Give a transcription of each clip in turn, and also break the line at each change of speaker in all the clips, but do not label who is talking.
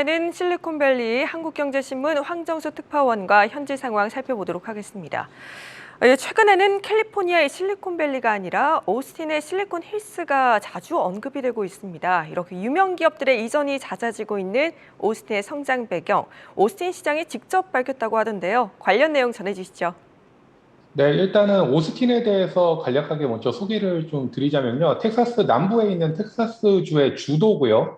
는 실리콘밸리 한국경제신문 황정수 특파원과 현지 상황 살펴보도록 하겠습니다. 최근에는 캘리포니아의 실리콘밸리가 아니라 오스틴의 실리콘 힐스가 자주 언급이 되고 있습니다. 이렇게 유명 기업들의 이전이 잦아지고 있는 오스틴의 성장 배경, 오스틴 시장이 직접 밝혔다고 하던데요. 관련 내용 전해주시죠.
네, 일단은 오스틴에 대해서 간략하게 먼저 소개를 좀 드리자면요. 텍사스 남부에 있는 텍사스주의 주도고요.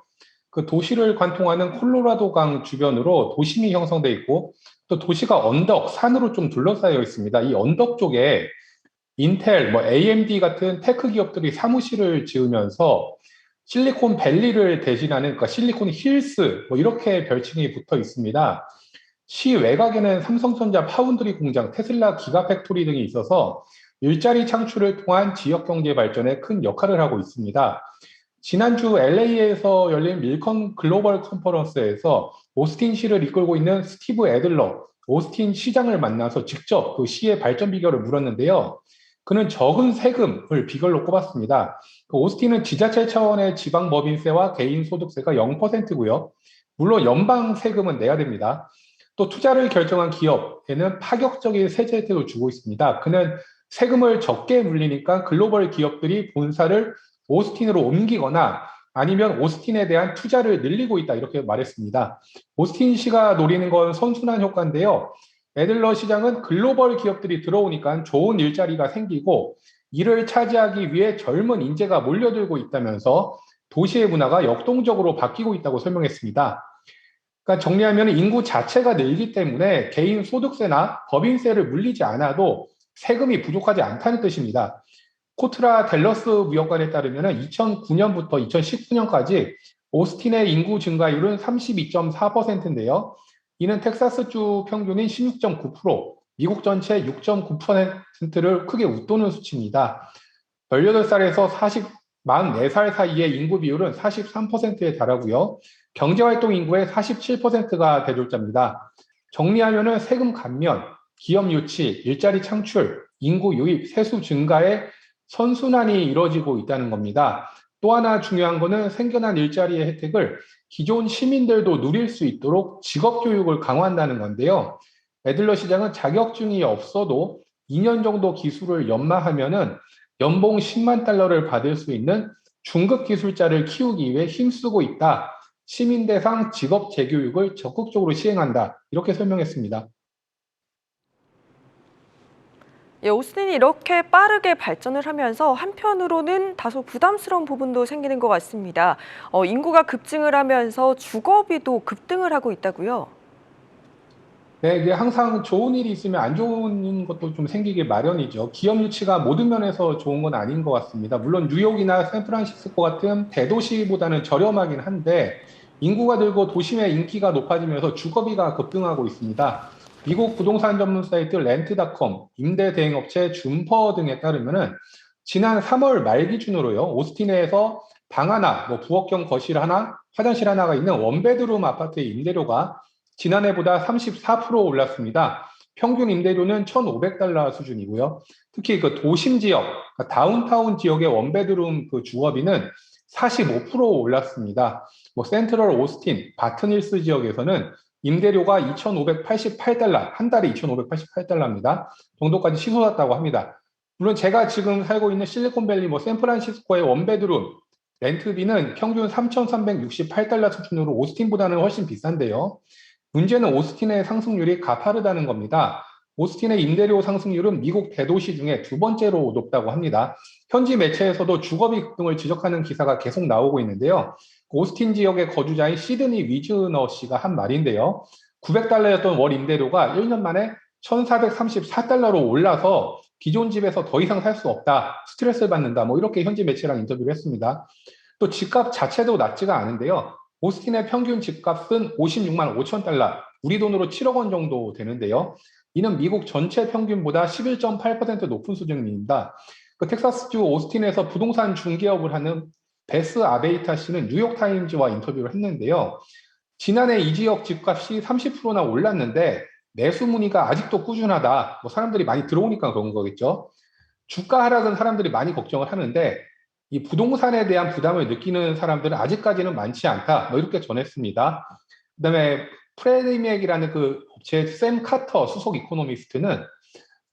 그 도시를 관통하는 콜로라도 강 주변으로 도심이 형성돼 있고 또 도시가 언덕, 산으로 좀 둘러싸여 있습니다. 이 언덕 쪽에 인텔, AMD 같은 테크 기업들이 사무실을 지으면서 실리콘밸리를 대신하는 그러니까 실리콘 힐스 이렇게 별칭이 붙어 있습니다. 시 외곽에는 삼성전자 파운드리 공장, 테슬라 기가팩토리 등이 있어서 일자리 창출을 통한 지역 경제 발전에 큰 역할을 하고 있습니다. 지난주 LA에서 열린 밀컨 글로벌 컨퍼런스에서 오스틴 시를 이끌고 있는 스티브 애들러, 오스틴 시장을 만나서 직접 그 시의 발전 비결을 물었는데요. 그는 적은 세금을 비결로 꼽았습니다. 그 오스틴은 지자체 차원의 지방법인세와 개인소득세가 0%고요. 물론 연방 세금은 내야 됩니다. 또 투자를 결정한 기업에는 파격적인 세제 혜택을 주고 있습니다. 그는 세금을 적게 물리니까 글로벌 기업들이 본사를 오스틴으로 옮기거나 아니면 오스틴에 대한 투자를 늘리고 있다 이렇게 말했습니다. 오스틴 시가 노리는 건 선순환 효과인데요. 애들러 시장은 글로벌 기업들이 들어오니까 좋은 일자리가 생기고 이를 차지하기 위해 젊은 인재가 몰려들고 있다면서 도시의 문화가 역동적으로 바뀌고 있다고 설명했습니다. 그러니까 정리하면 인구 자체가 늘기 때문에 개인 소득세나 법인세를 물리지 않아도 세금이 부족하지 않다는 뜻입니다. 코트라 댈러스 무역관에 따르면 2009년부터 2019년까지 오스틴의 인구 증가율은 32.4%인데요. 이는 텍사스주 평균인 16.9%, 미국 전체 6.9%를 크게 웃도는 수치입니다. 18살에서 44살 사이의 인구 비율은 43%에 달하고요. 경제활동 인구의 47%가 대졸자입니다. 정리하면 세금 감면, 기업 유치, 일자리 창출, 인구 유입, 세수 증가에 선순환이 이루어지고 있다는 겁니다. 또 하나 중요한 것은 생겨난 일자리의 혜택을 기존 시민들도 누릴 수 있도록 직업 교육을 강화한다는 건데요. 애들러 시장은 자격증이 없어도 2년 정도 기술을 연마하면은 연봉 10만 달러를 받을 수 있는 중급 기술자를 키우기 위해 힘쓰고 있다. 시민 대상 직업 재교육을 적극적으로 시행한다. 이렇게 설명했습니다.
오스틴이 이렇게 빠르게 발전을 하면서 한편으로는 다소 부담스러운 부분도 생기는 것 같습니다. 인구가 급증을 하면서 주거비도 급등을 하고 있다고요?
네, 이게 항상 좋은 일이 있으면 안 좋은 것도 좀 생기기 마련이죠. 기업 유치가 모든 면에서 좋은 건 아닌 것 같습니다. 물론 뉴욕이나 샌프란시스코 같은 대도시보다는 저렴하긴 한데 인구가 늘고 도심의 인기가 높아지면서 주거비가 급등하고 있습니다. 미국 부동산 전문 사이트 렌트닷컴, 임대 대행업체 줌퍼 등에 따르면은 지난 3월 말 기준으로요, 오스틴에서 방 하나, 부엌형 거실 하나, 화장실 하나가 있는 원베드룸 아파트의 임대료가 지난해보다 34% 올랐습니다. 평균 임대료는 1,500달러 수준이고요. 특히 그 도심 지역, 그러니까 다운타운 지역의 원베드룸 그 주거비는 45% 올랐습니다. 센트럴 오스틴, 바튼힐스 지역에서는 임대료가 2,588달러, 한 달에 2,588달러입니다. 정도까지 치솟았다고 합니다. 물론 제가 지금 살고 있는 실리콘밸리, 샌프란시스코의 원베드룸 렌트비는 평균 3,368달러 수준으로 오스틴보다는 훨씬 비싼데요. 문제는 오스틴의 상승률이 가파르다는 겁니다. 오스틴의 임대료 상승률은 미국 대도시 중에 두 번째로 높다고 합니다. 현지 매체에서도 주거비 급등을 지적하는 기사가 계속 나오고 있는데요. 오스틴 지역의 거주자인 시드니 위즈너 씨가 한 말인데요. 900달러였던 월 임대료가 1년 만에 1,434달러로 올라서 기존 집에서 더 이상 살 수 없다. 스트레스를 받는다. 이렇게 현지 매체랑 인터뷰를 했습니다. 또 집값 자체도 낮지가 않은데요. 오스틴의 평균 집값은 56만 5천 달러, 우리 돈으로 7억 원 정도 되는데요. 이는 미국 전체 평균보다 11.8% 높은 수준입니다. 그 텍사스주 오스틴에서 부동산 중개업을 하는 베스 아베이타 씨는 뉴욕타임즈와 인터뷰를 했는데요. 지난해 이 지역 집값이 30%나 올랐는데 매수 문의가 아직도 꾸준하다. 사람들이 많이 들어오니까 그런 거겠죠. 주가 하락은 사람들이 많이 걱정을 하는데 이 부동산에 대한 부담을 느끼는 사람들은 아직까지는 많지 않다. 이렇게 전했습니다. 그다음에 프레디맥이라는 그 업체의 샘 카터 수석 이코노미스트는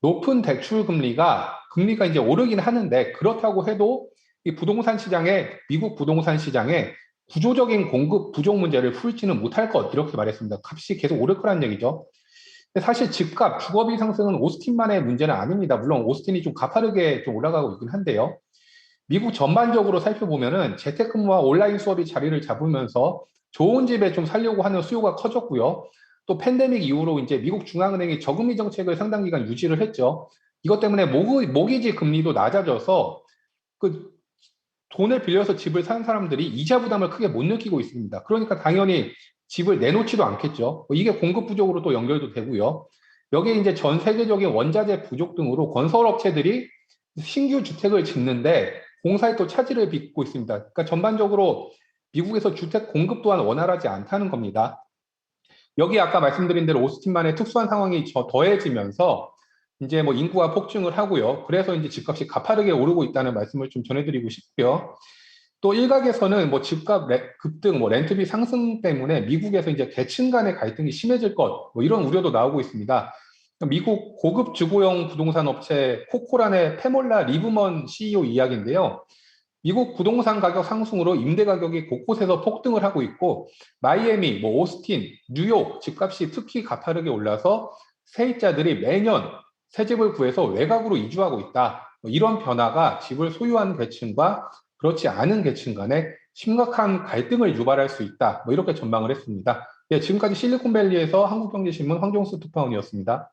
높은 대출 금리가 이제 오르긴 하는데 그렇다고 해도 이 부동산 시장에 미국 부동산 시장에 구조적인 공급 부족 문제를 풀지는 못할 것 이렇게 말했습니다. 값이 계속 오를 거란 얘기죠. 근데 사실 집값, 주거비 상승은 오스틴만의 문제는 아닙니다. 물론 오스틴이 좀 가파르게 좀 올라가고 있긴 한데요. 미국 전반적으로 살펴보면은 재택근무와 온라인 수업이 자리를 잡으면서 좋은 집에 좀 살려고 하는 수요가 커졌고요. 또 팬데믹 이후로 이제 미국 중앙은행이 저금리 정책을 상당 기간 유지를 했죠. 이것 때문에 모기지 금리도 낮아져서 그 돈을 빌려서 집을 사는 사람들이 이자 부담을 크게 못 느끼고 있습니다. 그러니까 당연히 집을 내놓지도 않겠죠. 이게 공급 부족으로 또 연결도 되고요. 여기에 이제 전 세계적인 원자재 부족 등으로 건설업체들이 신규 주택을 짓는데 공사에 또 차질을 빚고 있습니다. 그러니까 전반적으로 미국에서 주택 공급 또한 원활하지 않다는 겁니다. 여기 아까 말씀드린 대로 오스틴만의 특수한 상황이 더해지면서 이제 뭐 인구가 폭증을 하고요. 그래서 이제 집값이 가파르게 오르고 있다는 말씀을 좀 전해드리고 싶고요. 또 일각에서는 뭐 집값 급등, 뭐 렌트비 상승 때문에 미국에서 이제 계층 간의 갈등이 심해질 것, 뭐 이런 우려도 나오고 있습니다. 미국 고급 주거용 부동산 업체 코코란의 페몰라 리브먼 CEO 이야기인데요. 미국 부동산 가격 상승으로 임대 가격이 곳곳에서 폭등을 하고 있고 마이애미, 뭐 오스틴, 뉴욕 집값이 특히 가파르게 올라서 세입자들이 매년 새 집을 구해서 외곽으로 이주하고 있다. 뭐 이런 변화가 집을 소유하는 계층과 그렇지 않은 계층 간에 심각한 갈등을 유발할 수 있다. 뭐 이렇게 전망을 했습니다. 예, 지금까지 실리콘밸리에서 한국경제신문 황종수 특파원이었습니다.